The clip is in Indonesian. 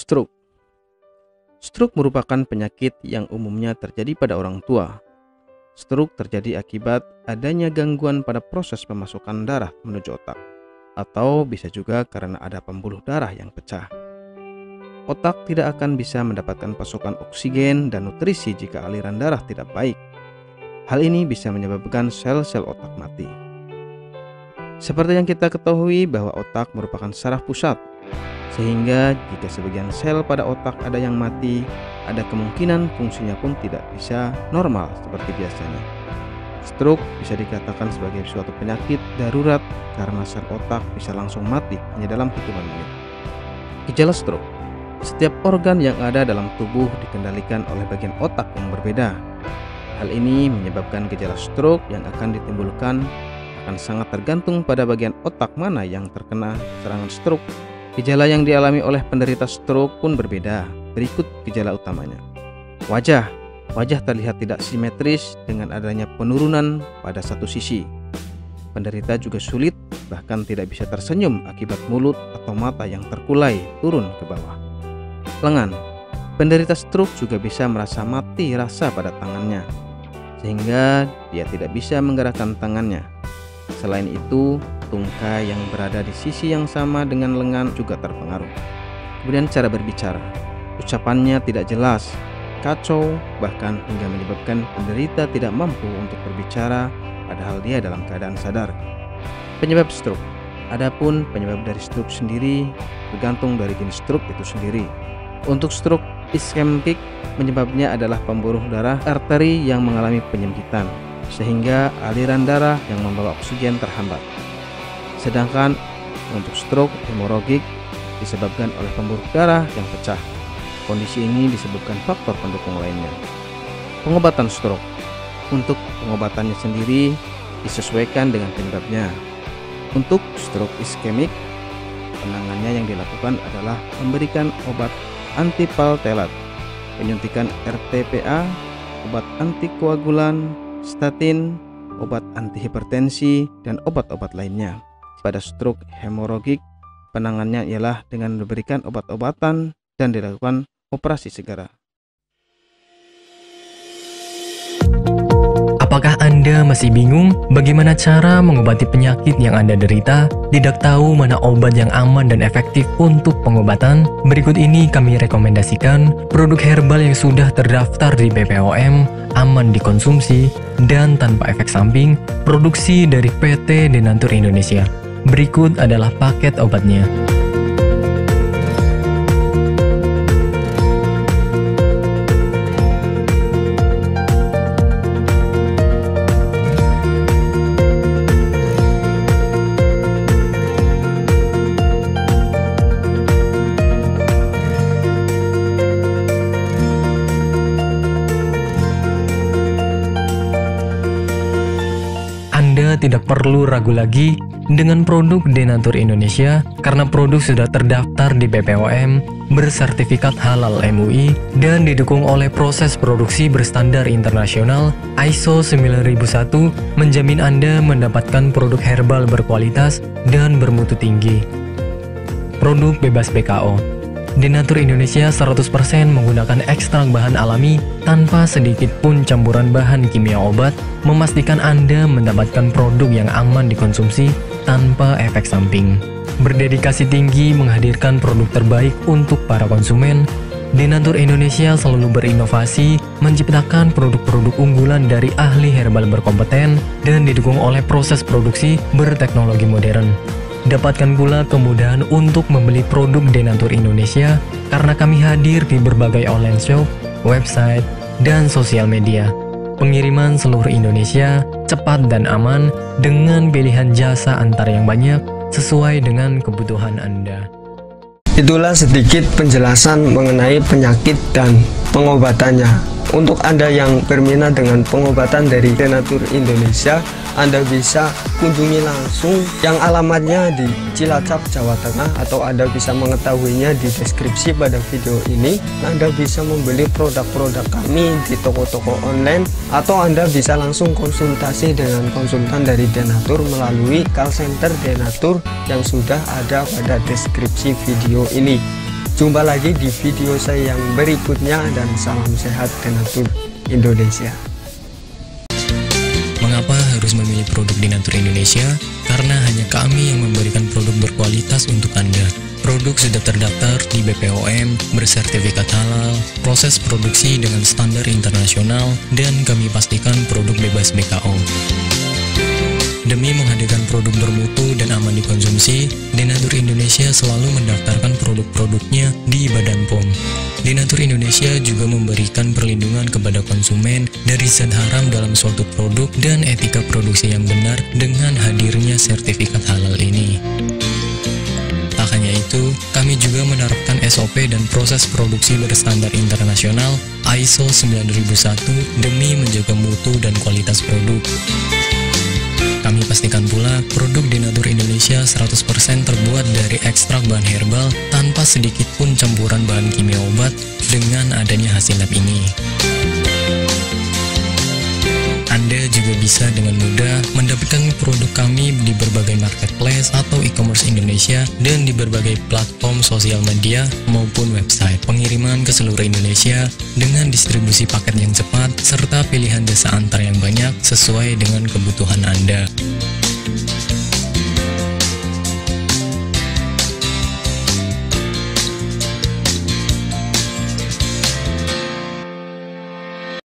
stroke. Stroke merupakan penyakit yang umumnya terjadi pada orang tua. Stroke terjadi akibat adanya gangguan pada proses pemasukan darah menuju otak, atau bisa juga karena ada pembuluh darah yang pecah. Otak tidak akan bisa mendapatkan pasokan oksigen dan nutrisi jika aliran darah tidak baik. Hal ini bisa menyebabkan sel-sel otak mati. Seperti yang kita ketahui bahwa otak merupakan saraf pusat, sehingga jika sebagian sel pada otak ada yang mati, ada kemungkinan fungsinya pun tidak bisa normal seperti biasanya. Stroke bisa dikatakan sebagai suatu penyakit darurat karena sel otak bisa langsung mati hanya dalam hitungan menit. Gejala stroke. Setiap organ yang ada dalam tubuh dikendalikan oleh bagian otak yang berbeda. Hal ini menyebabkan gejala stroke yang akan ditimbulkan akan sangat tergantung pada bagian otak mana yang terkena serangan stroke. Gejala yang dialami oleh penderita stroke pun berbeda. Berikut gejala utamanya. Wajah terlihat tidak simetris dengan adanya penurunan pada satu sisi. Penderita juga sulit bahkan tidak bisa tersenyum akibat mulut atau mata yang terkulai turun ke bawah. Lengan. Penderita stroke juga bisa merasa mati rasa pada tangannya, sehingga dia tidak bisa menggerakkan tangannya. Selain itu, tungkai yang berada di sisi yang sama dengan lengan juga terpengaruh. Kemudian cara berbicara. Ucapannya tidak jelas, kacau, bahkan hingga menyebabkan penderita tidak mampu untuk berbicara padahal dia dalam keadaan sadar. Penyebab stroke. Adapun penyebab dari stroke sendiri bergantung dari jenis stroke itu sendiri. Untuk stroke iskemik, penyebabnya adalah pembuluh darah arteri yang mengalami penyempitan, sehingga aliran darah yang membawa oksigen terhambat. Sedangkan untuk stroke hemoragik disebabkan oleh pembuluh darah yang pecah. Kondisi ini disebabkan faktor pendukung lainnya. Pengobatan stroke. Untuk pengobatannya sendiri disesuaikan dengan penyebabnya. Untuk stroke iskemik, penanganannya yang dilakukan adalah memberikan obat antipaltelat, penyuntikan RTPA, obat antikoagulan, statin, obat antihipertensi, dan obat-obat lainnya. Pada stroke hemoragik, penanganannya ialah dengan memberikan obat-obatan dan dilakukan operasi segera. Apakah Anda masih bingung bagaimana cara mengobati penyakit yang Anda derita? Tidak tahu mana obat yang aman dan efektif untuk pengobatan? Berikut ini kami rekomendasikan produk herbal yang sudah terdaftar di BPOM, aman dikonsumsi, dan tanpa efek samping, produksi dari PT Denatur Indonesia. Berikut adalah paket obatnya. Anda tidak perlu ragu lagi dengan produk Denatur Indonesia karena produk sudah terdaftar di BPOM, bersertifikat halal MUI, dan didukung oleh proses produksi berstandar internasional ISO 9001, menjamin Anda mendapatkan produk herbal berkualitas dan bermutu tinggi. Produk bebas BKO. Denatur Indonesia 100% menggunakan ekstrak bahan alami tanpa sedikit pun campuran bahan kimia obat, memastikan Anda mendapatkan produk yang aman dikonsumsi tanpa efek samping. Berdedikasi tinggi menghadirkan produk terbaik untuk para konsumen, Denatur Indonesia selalu berinovasi, menciptakan produk-produk unggulan dari ahli herbal berkompeten dan didukung oleh proses produksi berteknologi modern. Dapatkan pula kemudahan untuk membeli produk Denatur Indonesia karena kami hadir di berbagai online shop, website, dan sosial media. Pengiriman seluruh Indonesia cepat dan aman dengan pilihan jasa antar yang banyak sesuai dengan kebutuhan Anda. Itulah sedikit penjelasan mengenai penyakit dan pengobatannya. Untuk Anda yang berminat dengan pengobatan dari Denatur Indonesia, Anda bisa kunjungi langsung yang alamatnya di Cilacap, Jawa Tengah, atau Anda bisa mengetahuinya di deskripsi pada video ini. Anda bisa membeli produk-produk kami di toko-toko online, atau Anda bisa langsung konsultasi dengan konsultan dari Denatur melalui call center Denatur yang sudah ada pada deskripsi video ini. Jumpa lagi di video saya yang berikutnya dan salam sehat Denatur Indonesia. Mengapa harus memilih produk Denatur Indonesia? Karena hanya kami yang memberikan produk berkualitas untuk Anda. Produk sudah terdaftar di BPOM, bersertifikat halal, proses produksi dengan standar internasional, dan kami pastikan produk bebas BKO. Demi menghadirkan produk bermutu dan aman dikonsumsi, Denatur Indonesia selalu mendaftarkan produk-produknya di Badan POM. Denatur Indonesia juga memberikan perlindungan kepada konsumen dari zat haram dalam suatu produk dan etika produksi yang benar dengan hadirnya sertifikat halal ini. Tak hanya itu, kami juga menerapkan SOP dan proses produksi berstandar internasional ISO 9001 demi menjaga mutu dan kualitas produk. Kami pastikan pula produk Denatur Indonesia 100% terbuat dari ekstrak bahan herbal tanpa sedikit pun campuran bahan kimia obat dengan adanya hasil lab ini. Anda juga bisa dengan mudah mendapatkan produk kami di berbagai marketplace atau e-commerce Indonesia dan di berbagai platform sosial media maupun website. Pengiriman ke seluruh Indonesia dengan distribusi paket yang cepat serta pilihan jasa antar yang banyak sesuai dengan kebutuhan Anda.